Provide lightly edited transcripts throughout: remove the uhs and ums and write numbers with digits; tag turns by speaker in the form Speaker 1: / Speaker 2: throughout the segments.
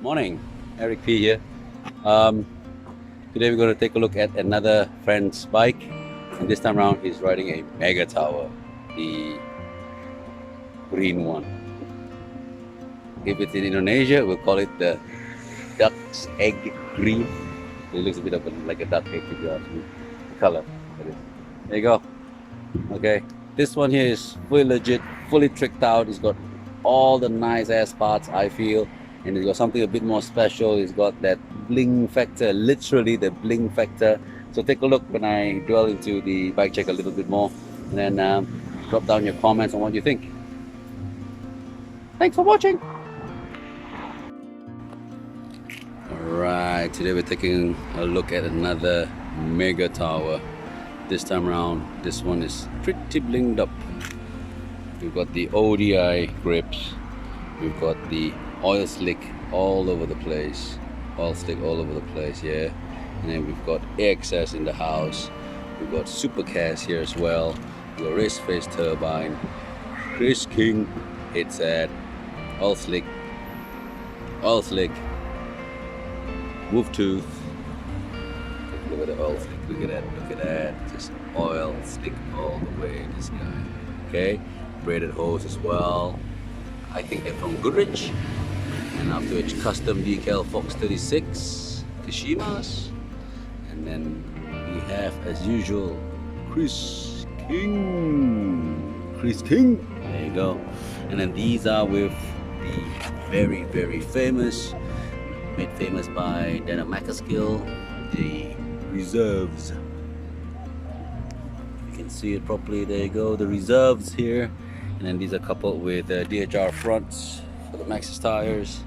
Speaker 1: Morning, Eric P here. Um, Today we're going to take a look at another friend's bike, and this time around he's riding a Megatower, the green one. If it's in Indonesia, we'll call it the duck's egg green. It looks a bit like a duck egg if you ask me. The color. There you go. Okay, this one here is fully legit, fully tricked out. It's got all the nice ass parts, I feel, and it's got something a bit more special. It's got that bling factor, literally the bling factor. So take a look when I dwell into the bike check a little bit more, and then drop down your comments on what you think. Thanks for watching. Alright, today we're taking a look at another Megatower. This time around, this one is pretty blinged up. We've got the ODI grips. We've got the oil slick all over the place. Oil slick all over the place, yeah. And then we've got AXS in the house. We've got Supercast here as well. We've got race face turbine. Chris King headset. Oil slick. Oil slick. Wolf tooth. Look at the oil slick. Look at that. Look at that. Just oil slick all the way. This guy. Okay. Braided hose as well. I think they're from Goodrich. And after which custom decal Fox 36 Kashimas. And then we have, as usual, Chris King. Chris King. There you go. And then these are with the very, very famous, made famous by Dana McAskill, the reserves. You can see it properly. There you go. The reserves here. And then these are coupled with DHR fronts for the Maxxis tires.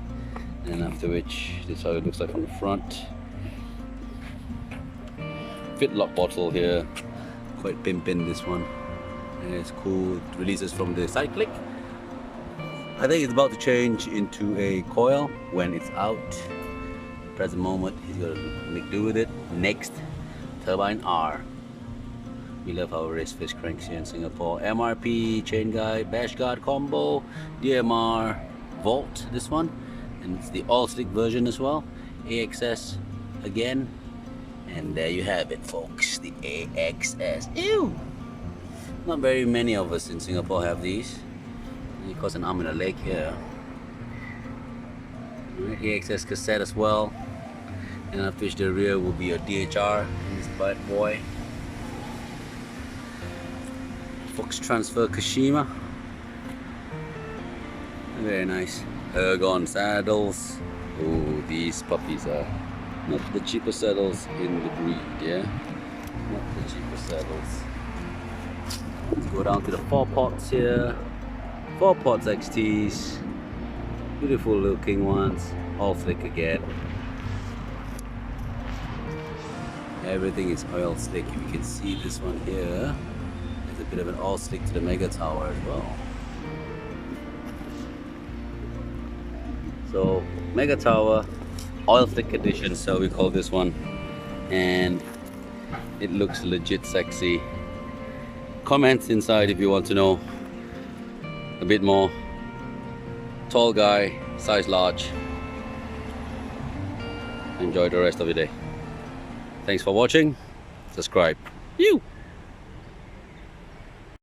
Speaker 1: And after which, this is how it looks like from the front. Fit lock bottle here, quite pimpin' this one. And it's cool. It releases from the side click. I think it's about to change into a coil when it's out. Present moment, he's gonna make do with it. Next, turbine R. We love our race face cranks here in Singapore. MRP, chain guide, bash guard combo, DMR, Volt, this one. And it's the all stick version as well. AXS again. And there you have it, folks. The AXS. Ew! Not very many of us in Singapore have these. It costs an arm and a leg here. AXS cassette as well. And after which the rear will be a DHR in this bad boy. Fox Transfer Kashima. Very nice. Ergon saddles. Oh, these puppies are not the cheapest saddles in the breed, yeah? Not the cheapest saddles. Let's go down to the 4-pots here. 4-pots XTs. Beautiful looking ones. All slick again. Everything is oil slick. If you can see this one here, there's a bit of an all slick to the Megatower as well. So Megatower oil slick edition, so we call this one, and it looks legit sexy. Comments inside if you want to know a bit more. Tall guy, size large. Enjoy the rest of your day. Thanks for watching. Subscribe. You.